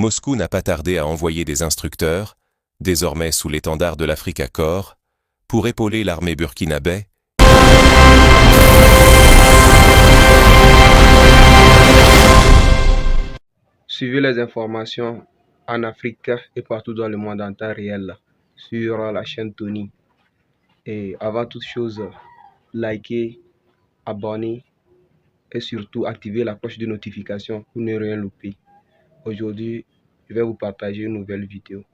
Moscou n'a pas tardé à envoyer des instructeurs, désormais sous l'étendard de l'Africa Corps, pour épauler l'armée burkinabé. Suivez les informations en Afrique et partout dans le monde en temps réel sur la chaîne Tony. Et avant toute chose, likez, abonnez et surtout activez la cloche de notification pour ne rien louper. Aujourd'hui, je vais vous partager une nouvelle vidéo.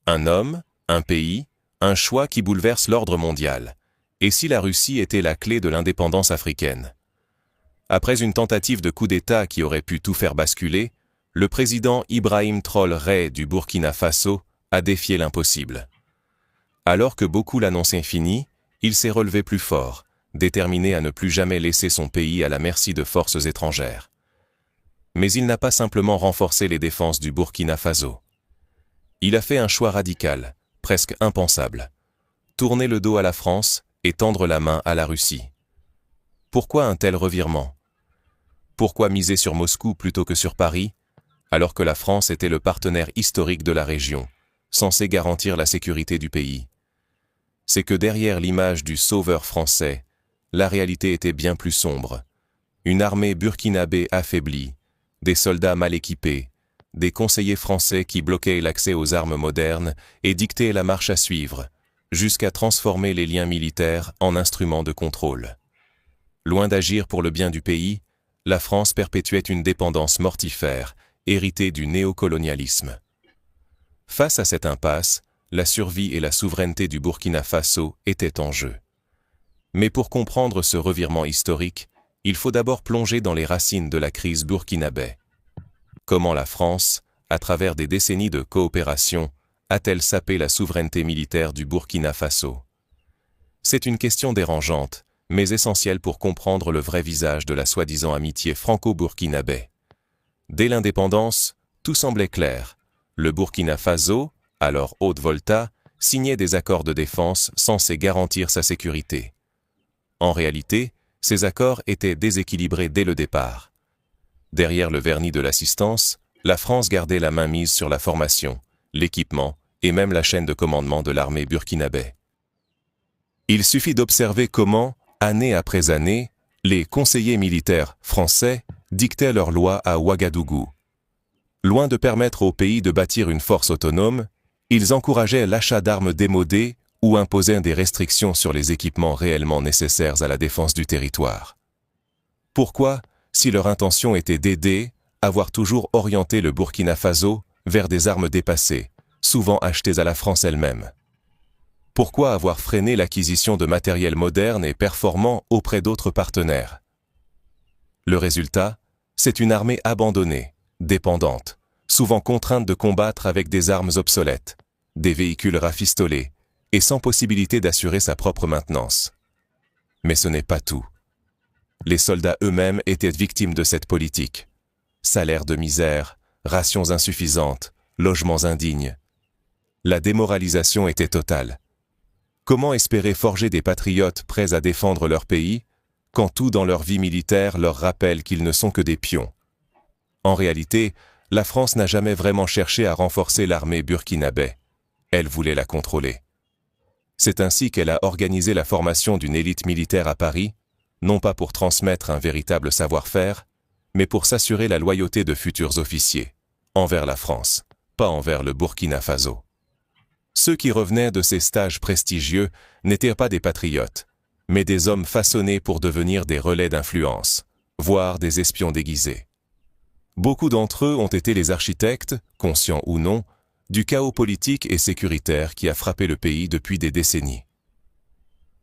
Un homme, un pays, un choix qui bouleverse l'ordre mondial. Et si la Russie était la clé de l'indépendance africaine? Après une tentative de coup d'État qui aurait pu tout faire basculer, le président Ibrahim Traoré du Burkina Faso a défié l'impossible. Alors que beaucoup l'annonçaient fini, il s'est relevé plus fort, déterminé à ne plus jamais laisser son pays à la merci de forces étrangères. Mais il n'a pas simplement renforcé les défenses du Burkina Faso. Il a fait un choix radical, presque impensable. Tourner le dos à la France et tendre la main à la Russie. Pourquoi un tel revirement? Pourquoi miser sur Moscou plutôt que sur Paris, alors que la France était le partenaire historique de la région, censé garantir la sécurité du pays? C'est que derrière l'image du sauveur français, la réalité était bien plus sombre. Une armée burkinabé affaiblie, des soldats mal équipés, des conseillers français qui bloquaient l'accès aux armes modernes et dictaient la marche à suivre, jusqu'à transformer les liens militaires en instruments de contrôle. Loin d'agir pour le bien du pays, la France perpétuait une dépendance mortifère, héritée du néocolonialisme. Face à cette impasse, la survie et la souveraineté du Burkina Faso étaient en jeu. Mais pour comprendre ce revirement historique, il faut d'abord plonger dans les racines de la crise burkinabé. Comment la France, à travers des décennies de coopération, a-t-elle sapé la souveraineté militaire du Burkina Faso? C'est une question dérangeante, mais essentielle pour comprendre le vrai visage de la soi-disant amitié franco-burkinabé. Dès l'indépendance, tout semblait clair. Le Burkina Faso, alors Haute-Volta, signait des accords de défense censés garantir sa sécurité. En réalité, ces accords étaient déséquilibrés dès le départ. Derrière le vernis de l'assistance, la France gardait la main mise sur la formation, l'équipement et même la chaîne de commandement de l'armée burkinabé. Il suffit d'observer comment, année après année, les conseillers militaires français dictaient leurs lois à Ouagadougou. Loin de permettre au pays de bâtir une force autonome, ils encourageaient l'achat d'armes démodées ou imposaient des restrictions sur les équipements réellement nécessaires à la défense du territoire. Pourquoi, si leur intention était d'aider, avoir toujours orienté le Burkina Faso vers des armes dépassées, souvent achetées à la France elle-même? Pourquoi avoir freiné l'acquisition de matériel moderne et performant auprès d'autres partenaires? Le résultat, c'est une armée abandonnée, dépendante, souvent contrainte de combattre avec des armes obsolètes, des véhicules rafistolés, et sans possibilité d'assurer sa propre maintenance. Mais ce n'est pas tout. Les soldats eux-mêmes étaient victimes de cette politique. Salaires de misère, rations insuffisantes, logements indignes. La démoralisation était totale. Comment espérer forger des patriotes prêts à défendre leur pays, quand tout dans leur vie militaire leur rappelle qu'ils ne sont que des pions? En réalité, la France n'a jamais vraiment cherché à renforcer l'armée burkinabé. Elle voulait la contrôler. C'est ainsi qu'elle a organisé la formation d'une élite militaire à Paris, non pas pour transmettre un véritable savoir-faire, mais pour s'assurer la loyauté de futurs officiers, envers la France, pas envers le Burkina Faso. Ceux qui revenaient de ces stages prestigieux n'étaient pas des patriotes, mais des hommes façonnés pour devenir des relais d'influence, voire des espions déguisés. Beaucoup d'entre eux ont été les architectes, conscients ou non, du chaos politique et sécuritaire qui a frappé le pays depuis des décennies.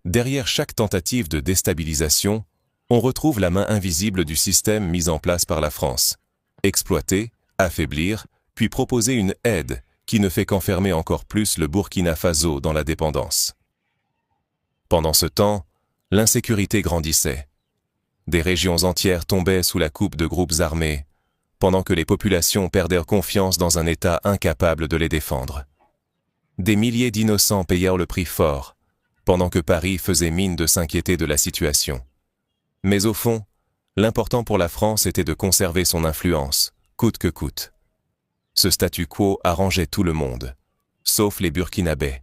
Derrière chaque tentative de déstabilisation, on retrouve la main invisible du système mis en place par la France. Exploiter, affaiblir, puis proposer une aide qui ne fait qu'enfermer encore plus le Burkina Faso dans la dépendance. Pendant ce temps, l'insécurité grandissait. Des régions entières tombaient sous la coupe de groupes armés, pendant que les populations perdaient confiance dans un État incapable de les défendre. Des milliers d'innocents payèrent le prix fort, pendant que Paris faisait mine de s'inquiéter de la situation. Mais au fond, l'important pour la France était de conserver son influence, coûte que coûte. Ce statu quo arrangeait tout le monde, sauf les Burkinabés.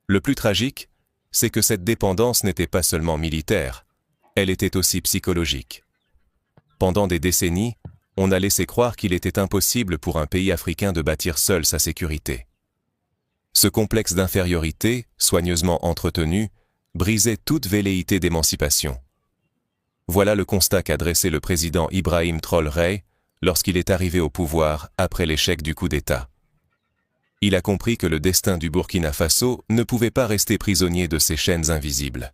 Le plus tragique, c'est que cette dépendance n'était pas seulement militaire, elle était aussi psychologique. Pendant des décennies, on a laissé croire qu'il était impossible pour un pays africain de bâtir seul sa sécurité. Ce complexe d'infériorité, soigneusement entretenu, brisait toute velléité d'émancipation. Voilà le constat qu'a dressé le président Ibrahim Traoré lorsqu'il est arrivé au pouvoir après l'échec du coup d'État. Il a compris que le destin du Burkina Faso ne pouvait pas rester prisonnier de ces chaînes invisibles.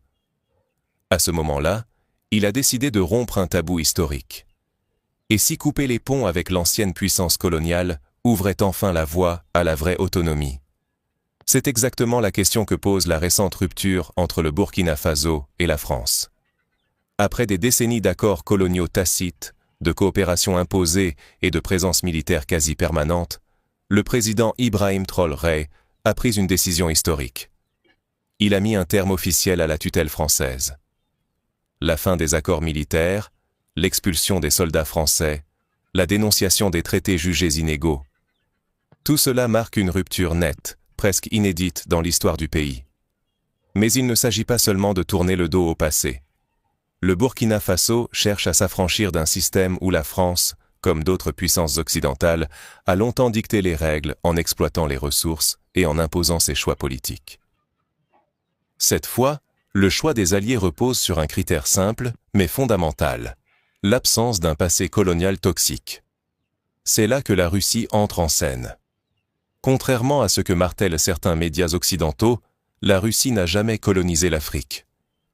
À ce moment-là, il a décidé de rompre un tabou historique. Et si couper les ponts avec l'ancienne puissance coloniale ouvrait enfin la voie à la vraie autonomie? C'est exactement la question que pose la récente rupture entre le Burkina Faso et la France. Après des décennies d'accords coloniaux tacites, de coopération imposée et de présence militaire quasi permanente, le président Ibrahim Traoré a pris une décision historique. Il a mis un terme officiel à la tutelle française. La fin des accords militaires, l'expulsion des soldats français, la dénonciation des traités jugés inégaux. Tout cela marque une rupture nette, presque inédite dans l'histoire du pays. Mais il ne s'agit pas seulement de tourner le dos au passé. Le Burkina Faso cherche à s'affranchir d'un système où la France, comme d'autres puissances occidentales, a longtemps dicté les règles en exploitant les ressources et en imposant ses choix politiques. Cette fois, le choix des alliés repose sur un critère simple, mais fondamental, l'absence d'un passé colonial toxique. C'est là que la Russie entre en scène. Contrairement à ce que martèlent certains médias occidentaux, la Russie n'a jamais colonisé l'Afrique.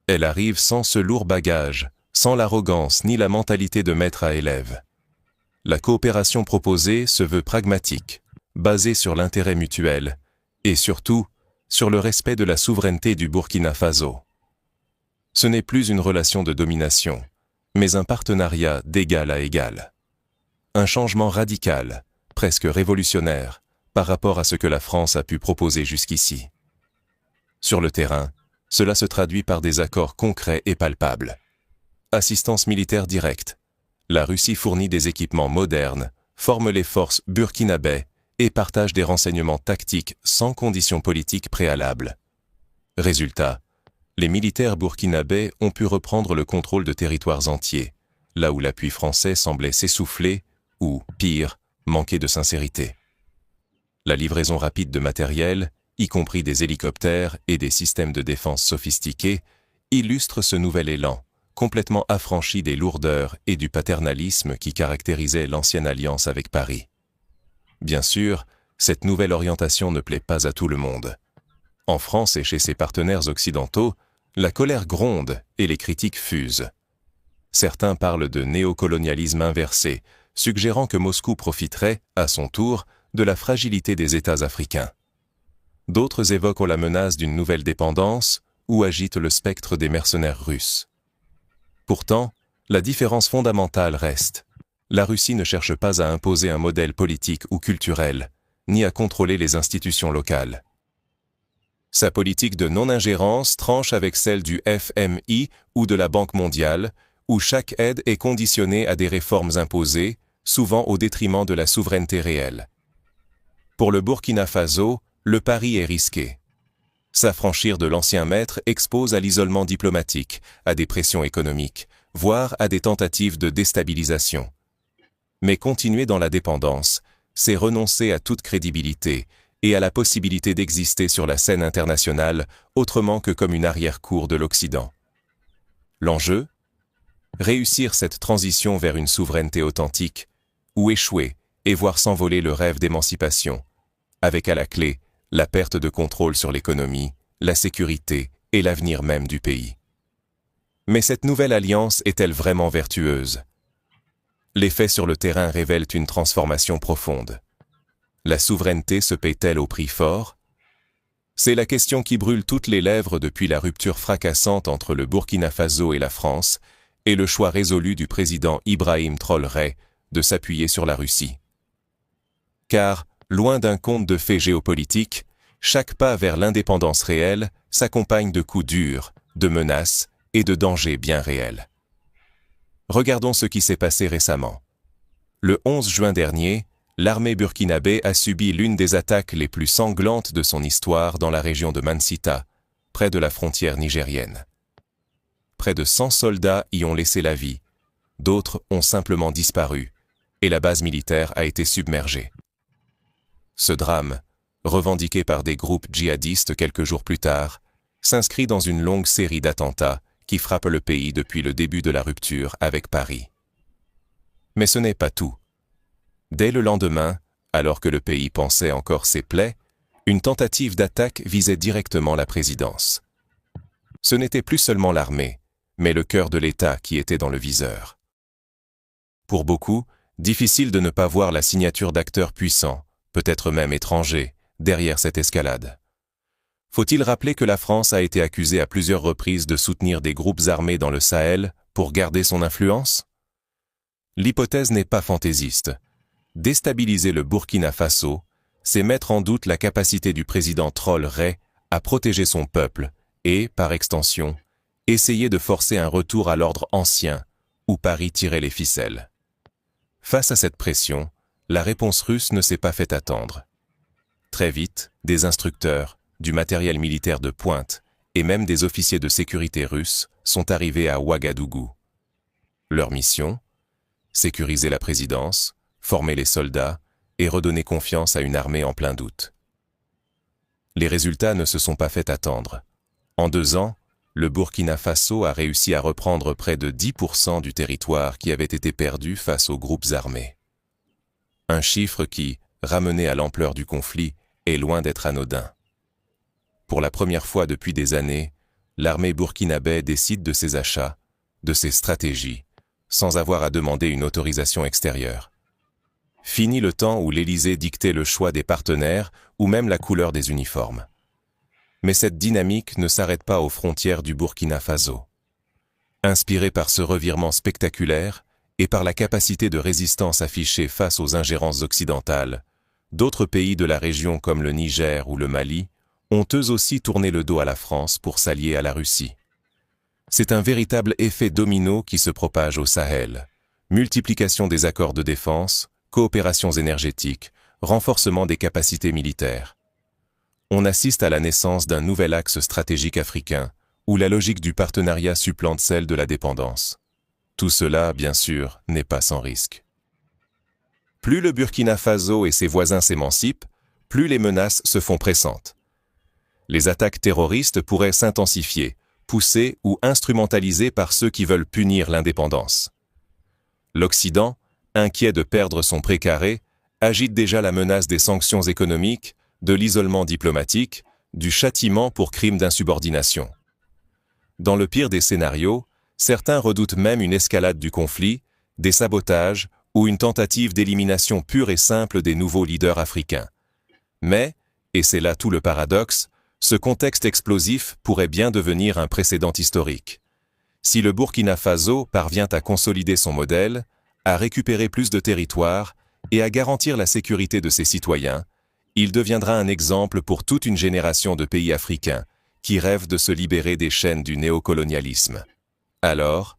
Elle arrive sans ce lourd bagage, sans l'arrogance ni la mentalité de maître à élève. La coopération proposée se veut pragmatique, basée sur l'intérêt mutuel, et surtout, sur le respect de la souveraineté du Burkina Faso. Ce n'est plus une relation de domination, mais un partenariat d'égal à égal. Un changement radical, presque révolutionnaire, par rapport à ce que la France a pu proposer jusqu'ici. Sur le terrain, cela se traduit par des accords concrets et palpables. Assistance militaire directe. La Russie fournit des équipements modernes, forme les forces burkinabè et partage des renseignements tactiques sans conditions politiques préalables. Résultat, les militaires burkinabè ont pu reprendre le contrôle de territoires entiers, là où l'appui français semblait s'essouffler ou, pire, manquer de sincérité. La livraison rapide de matériel, y compris des hélicoptères et des systèmes de défense sophistiqués, illustre ce nouvel élan, complètement affranchi des lourdeurs et du paternalisme qui caractérisaient l'ancienne alliance avec Paris. Bien sûr, cette nouvelle orientation ne plaît pas à tout le monde. En France et chez ses partenaires occidentaux, la colère gronde et les critiques fusent. Certains parlent de néocolonialisme inversé, suggérant que Moscou profiterait, à son tour, de la fragilité des États africains. D'autres évoquent la menace d'une nouvelle dépendance ou agitent le spectre des mercenaires russes. Pourtant, la différence fondamentale reste. La Russie ne cherche pas à imposer un modèle politique ou culturel, ni à contrôler les institutions locales. Sa politique de non-ingérence tranche avec celle du FMI ou de la Banque mondiale, où chaque aide est conditionnée à des réformes imposées, souvent au détriment de la souveraineté réelle. Pour le Burkina Faso, le pari est risqué. S'affranchir de l'ancien maître expose à l'isolement diplomatique, à des pressions économiques, voire à des tentatives de déstabilisation. Mais continuer dans la dépendance, c'est renoncer à toute crédibilité et à la possibilité d'exister sur la scène internationale autrement que comme une arrière-cour de l'Occident. L'enjeu ? Réussir cette transition vers une souveraineté authentique, ou échouer et voir s'envoler le rêve d'émancipation, avec à la clé la perte de contrôle sur l'économie, la sécurité et l'avenir même du pays. Mais cette nouvelle alliance est-elle vraiment vertueuse ? Les faits sur le terrain révèlent une transformation profonde. La souveraineté se paie-t-elle au prix fort ? C'est la question qui brûle toutes les lèvres depuis la rupture fracassante entre le Burkina Faso et la France et le choix résolu du président Ibrahim Traoré de s'appuyer sur la Russie. Car, loin d'un conte de fées géopolitiques, chaque pas vers l'indépendance réelle s'accompagne de coups durs, de menaces et de dangers bien réels. Regardons ce qui s'est passé récemment. Le 11 juin dernier, l'armée burkinabé a subi l'une des attaques les plus sanglantes de son histoire dans la région de Mansita, près de la frontière nigérienne. Près de 100 soldats y ont laissé la vie, d'autres ont simplement disparu, et la base militaire a été submergée. Ce drame, revendiqué par des groupes djihadistes quelques jours plus tard, s'inscrit dans une longue série d'attentats qui frappent le pays depuis le début de la rupture avec Paris. Mais ce n'est pas tout. Dès le lendemain, alors que le pays pansait encore ses plaies, une tentative d'attaque visait directement la présidence. Ce n'était plus seulement l'armée, mais le cœur de l'État qui était dans le viseur. Pour beaucoup, difficile de ne pas voir la signature d'acteurs puissants, peut-être même étrangers, derrière cette escalade. Faut-il rappeler que la France a été accusée à plusieurs reprises de soutenir des groupes armés dans le Sahel pour garder son influence? L'hypothèse n'est pas fantaisiste. Déstabiliser le Burkina Faso, c'est mettre en doute la capacité du président Traoré à protéger son peuple et, par extension, essayer de forcer un retour à l'ordre ancien, où Paris tirait les ficelles. Face à cette pression, la réponse russe ne s'est pas fait attendre. Très vite, des instructeurs, du matériel militaire de pointe et même des officiers de sécurité russes sont arrivés à Ouagadougou. Leur mission? Sécuriser la présidence, former les soldats et redonner confiance à une armée en plein doute. Les résultats ne se sont pas fait attendre. En 2 ans, le Burkina Faso a réussi à reprendre près de 10% du territoire qui avait été perdu face aux groupes armés. Un chiffre qui, ramené à l'ampleur du conflit, est loin d'être anodin. Pour la première fois depuis des années, l'armée burkinabé décide de ses achats, de ses stratégies, sans avoir à demander une autorisation extérieure. Fini le temps où l'Élysée dictait le choix des partenaires ou même la couleur des uniformes. Mais cette dynamique ne s'arrête pas aux frontières du Burkina Faso. Inspirée par ce revirement spectaculaire et par la capacité de résistance affichée face aux ingérences occidentales, d'autres pays de la région comme le Niger ou le Mali ont eux aussi tourné le dos à la France pour s'allier à la Russie. C'est un véritable effet domino qui se propage au Sahel. Multiplication des accords de défense, coopérations énergétiques, renforcement des capacités militaires. On assiste à la naissance d'un nouvel axe stratégique africain, où la logique du partenariat supplante celle de la dépendance. Tout cela, bien sûr, n'est pas sans risque. Plus le Burkina Faso et ses voisins s'émancipent, plus les menaces se font pressantes. Les attaques terroristes pourraient s'intensifier, poussées ou instrumentalisées par ceux qui veulent punir l'indépendance. L'Occident, inquiet de perdre son précaré, agite déjà la menace des sanctions économiques, de l'isolement diplomatique, du châtiment pour crimes d'insubordination. Dans le pire des scénarios, certains redoutent même une escalade du conflit, des sabotages ou une tentative d'élimination pure et simple des nouveaux leaders africains. Mais, et c'est là tout le paradoxe, ce contexte explosif pourrait bien devenir un précédent historique. Si le Burkina Faso parvient à consolider son modèle, à récupérer plus de territoire et à garantir la sécurité de ses citoyens, il deviendra un exemple pour toute une génération de pays africains qui rêvent de se libérer des chaînes du néocolonialisme. Alors,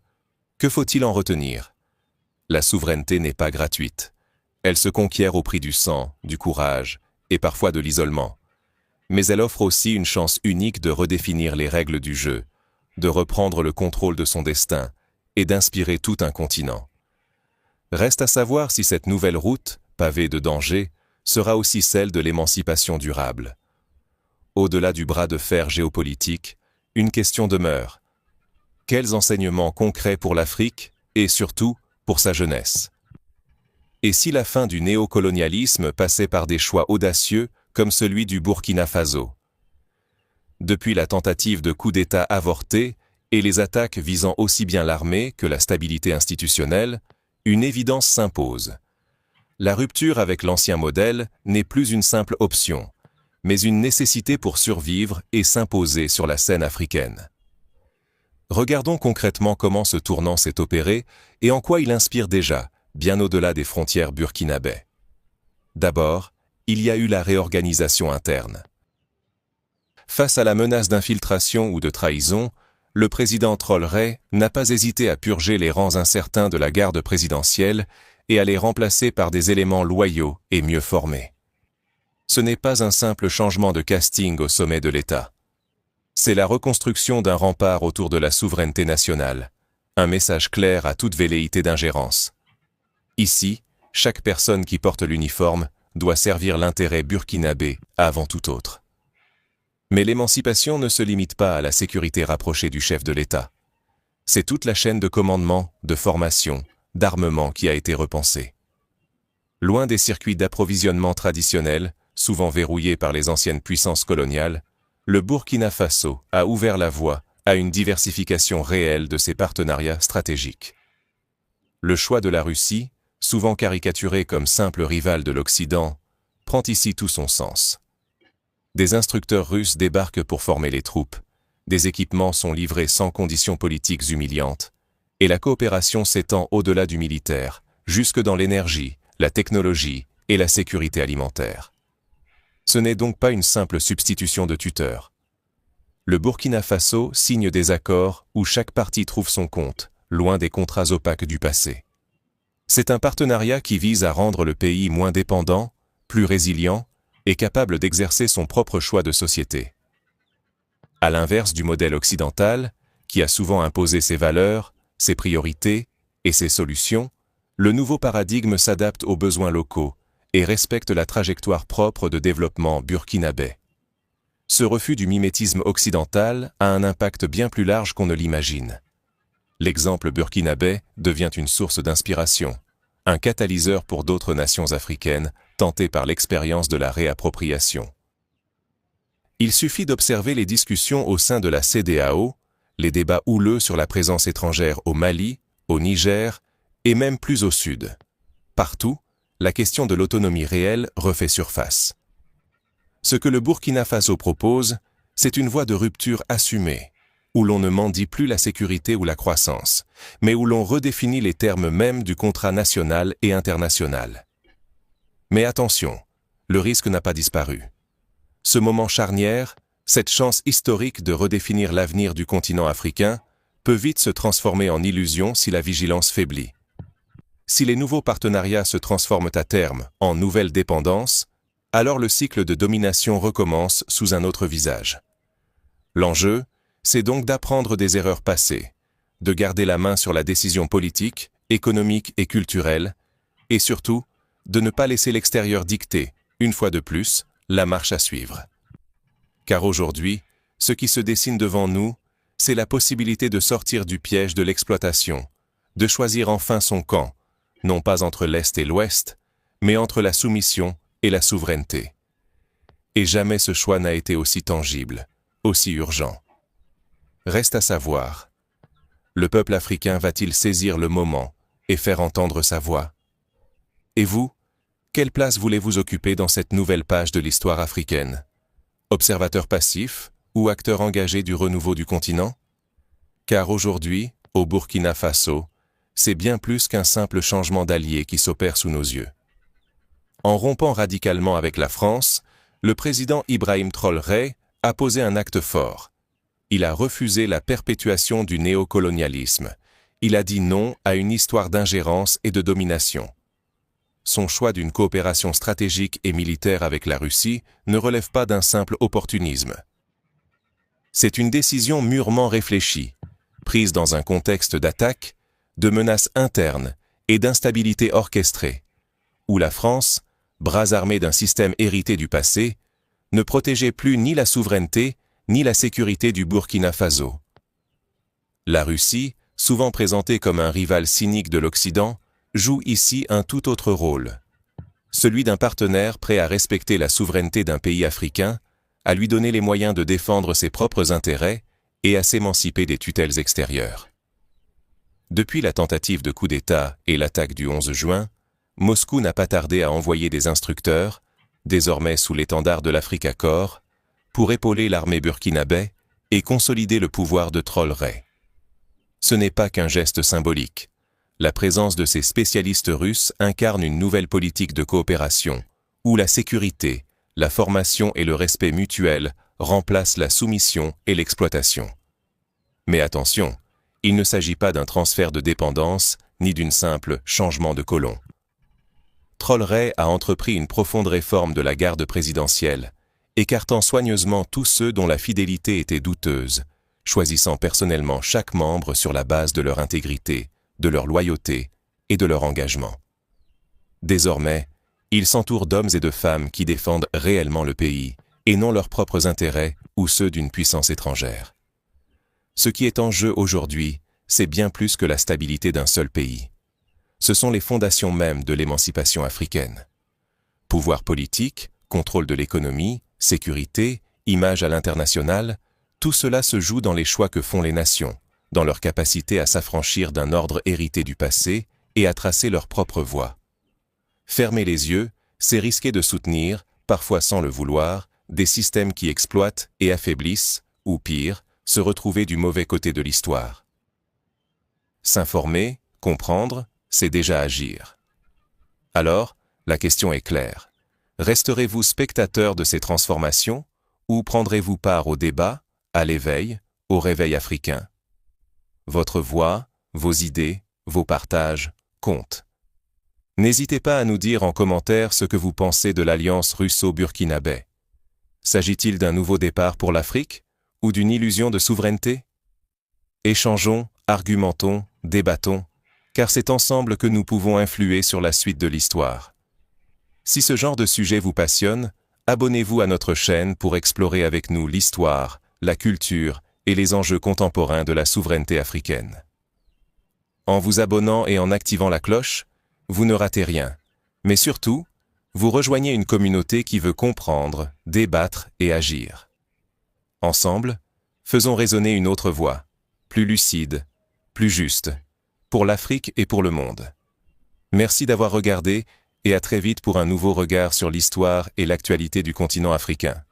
que faut-il en retenir? La souveraineté n'est pas gratuite. Elle se conquiert au prix du sang, du courage et parfois de l'isolement. Mais elle offre aussi une chance unique de redéfinir les règles du jeu, de reprendre le contrôle de son destin et d'inspirer tout un continent. Reste à savoir si cette nouvelle route, pavée de dangers, sera aussi celle de l'émancipation durable. Au-delà du bras de fer géopolitique, une question demeure. Quels enseignements concrets pour l'Afrique et surtout pour sa jeunesse? Et si la fin du néocolonialisme passait par des choix audacieux comme celui du Burkina Faso? Depuis la tentative de coup d'État avorté et les attaques visant aussi bien l'armée que la stabilité institutionnelle, une évidence s'impose. La rupture avec l'ancien modèle n'est plus une simple option, mais une nécessité pour survivre et s'imposer sur la scène africaine. Regardons concrètement comment ce tournant s'est opéré et en quoi il inspire déjà, bien au-delà des frontières burkinabè. D'abord, il y a eu la réorganisation interne. Face à la menace d'infiltration ou de trahison, le président Traoré n'a pas hésité à purger les rangs incertains de la garde présidentielle et à les remplacer par des éléments loyaux et mieux formés. Ce n'est pas un simple changement de casting au sommet de l'État. C'est la reconstruction d'un rempart autour de la souveraineté nationale, un message clair à toute velléité d'ingérence. Ici, chaque personne qui porte l'uniforme doit servir l'intérêt burkinabé avant tout autre. Mais l'émancipation ne se limite pas à la sécurité rapprochée du chef de l'État. C'est toute la chaîne de commandement, de formation, d'armement qui a été repensée. Loin des circuits d'approvisionnement traditionnels, souvent verrouillés par les anciennes puissances coloniales, le Burkina Faso a ouvert la voie à une diversification réelle de ses partenariats stratégiques. Le choix de la Russie, souvent caricaturée comme simple rivale de l'Occident, prend ici tout son sens. Des instructeurs russes débarquent pour former les troupes, des équipements sont livrés sans conditions politiques humiliantes, et la coopération s'étend au-delà du militaire, jusque dans l'énergie, la technologie et la sécurité alimentaire. Ce n'est donc pas une simple substitution de tuteurs. Le Burkina Faso signe des accords où chaque partie trouve son compte, loin des contrats opaques du passé. C'est un partenariat qui vise à rendre le pays moins dépendant, plus résilient et capable d'exercer son propre choix de société. À l'inverse du modèle occidental, qui a souvent imposé ses valeurs, ses priorités et ses solutions, le nouveau paradigme s'adapte aux besoins locaux et respecte la trajectoire propre de développement burkinabé. Ce refus du mimétisme occidental a un impact bien plus large qu'on ne l'imagine. L'exemple burkinabé devient une source d'inspiration, un catalyseur pour d'autres nations africaines tentées par l'expérience de la réappropriation. Il suffit d'observer les discussions au sein de la CEDEAO, les débats houleux sur la présence étrangère au Mali, au Niger et même plus au sud. Partout, la question de l'autonomie réelle refait surface. Ce que le Burkina Faso propose, c'est une voie de rupture assumée, où l'on ne mendie plus la sécurité ou la croissance, mais où l'on redéfinit les termes mêmes du contrat national et international. Mais attention, le risque n'a pas disparu. Ce moment charnière, cette chance historique de redéfinir l'avenir du continent africain, peut vite se transformer en illusion si la vigilance faiblit. Si les nouveaux partenariats se transforment à terme en nouvelles dépendances, alors le cycle de domination recommence sous un autre visage. L'enjeu, c'est donc d'apprendre des erreurs passées, de garder la main sur la décision politique, économique et culturelle, et surtout, de ne pas laisser l'extérieur dicter, une fois de plus, la marche à suivre. Car aujourd'hui, ce qui se dessine devant nous, c'est la possibilité de sortir du piège de l'exploitation, de choisir enfin son camp, non pas entre l'Est et l'Ouest, mais entre la soumission et la souveraineté. Et jamais ce choix n'a été aussi tangible, aussi urgent. Reste à savoir, le peuple africain va-t-il saisir le moment et faire entendre sa voix? Et vous, quelle place voulez-vous occuper dans cette nouvelle page de l'histoire africaine? Observateur passif ou acteur engagé du renouveau du continent? Car aujourd'hui, au Burkina Faso, c'est bien plus qu'un simple changement d'allié qui s'opère sous nos yeux. En rompant radicalement avec la France, le président Ibrahim Traoré a posé un acte fort. Il a refusé la perpétuation du néocolonialisme. Il a dit non à une histoire d'ingérence et de domination. Son choix d'une coopération stratégique et militaire avec la Russie ne relève pas d'un simple opportunisme. C'est une décision mûrement réfléchie, prise dans un contexte d'attaque, de menaces internes et d'instabilité orchestrée, où la France, bras armés d'un système hérité du passé, ne protégeait plus ni la souveraineté ni la sécurité du Burkina Faso. La Russie, souvent présentée comme un rival cynique de l'Occident, joue ici un tout autre rôle, celui d'un partenaire prêt à respecter la souveraineté d'un pays africain, à lui donner les moyens de défendre ses propres intérêts et à s'émanciper des tutelles extérieures. Depuis la tentative de coup d'État et l'attaque du 11 juin, Moscou n'a pas tardé à envoyer des instructeurs, désormais sous l'étendard de l'Afrique Accord, pour épauler l'armée burkinabé et consolider le pouvoir de Traoré. Ce n'est pas qu'un geste symbolique. La présence de ces spécialistes russes incarne une nouvelle politique de coopération, où la sécurité, la formation et le respect mutuel remplace la soumission et l'exploitation. Mais attention, il ne s'agit pas d'un transfert de dépendance ni d'une simple changement de colon. Trolley a entrepris une profonde réforme de la garde présidentielle, écartant soigneusement tous ceux dont la fidélité était douteuse, choisissant personnellement chaque membre sur la base de leur intégrité, de leur loyauté et de leur engagement. Désormais, il s'entoure d'hommes et de femmes qui défendent réellement le pays, et non leurs propres intérêts ou ceux d'une puissance étrangère. Ce qui est en jeu aujourd'hui, c'est bien plus que la stabilité d'un seul pays. Ce sont les fondations mêmes de l'émancipation africaine. Pouvoir politique, contrôle de l'économie, sécurité, image à l'international, tout cela se joue dans les choix que font les nations, dans leur capacité à s'affranchir d'un ordre hérité du passé et à tracer leur propre voie. Fermer les yeux, c'est risquer de soutenir, parfois sans le vouloir, des systèmes qui exploitent et affaiblissent, ou pire, se retrouver du mauvais côté de l'histoire. S'informer, comprendre, c'est déjà agir. Alors, la question est claire. Resterez-vous spectateur de ces transformations ou prendrez-vous part au débat, à l'éveil, au réveil africain? Votre voix, vos idées, vos partages comptent. N'hésitez pas à nous dire en commentaire ce que vous pensez de l'alliance russo-burkinabé. S'agit-il d'un nouveau départ pour l'Afrique ou d'une illusion de souveraineté? Échangeons, argumentons, débattons, car c'est ensemble que nous pouvons influer sur la suite de l'histoire. Si ce genre de sujet vous passionne, abonnez-vous à notre chaîne pour explorer avec nous l'histoire, la culture et les enjeux contemporains de la souveraineté africaine. En vous abonnant et en activant la cloche, vous ne ratez rien, mais surtout, vous rejoignez une communauté qui veut comprendre, débattre et agir. Ensemble, faisons résonner une autre voix, plus lucide, plus juste, pour l'Afrique et pour le monde. Merci d'avoir regardé et à très vite pour un nouveau regard sur l'histoire et l'actualité du continent africain.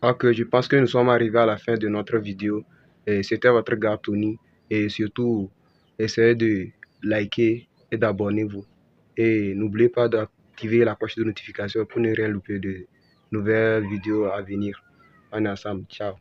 Ok, je pense que nous sommes arrivés à la fin de notre vidéo. Et c'était votre gars Tony. Et surtout, essayez de liker et d'abonnez-vous. Et n'oubliez pas d'activer la cloche de notification pour ne rien louper de nouvelles vidéos à venir. On est ensemble. Ciao.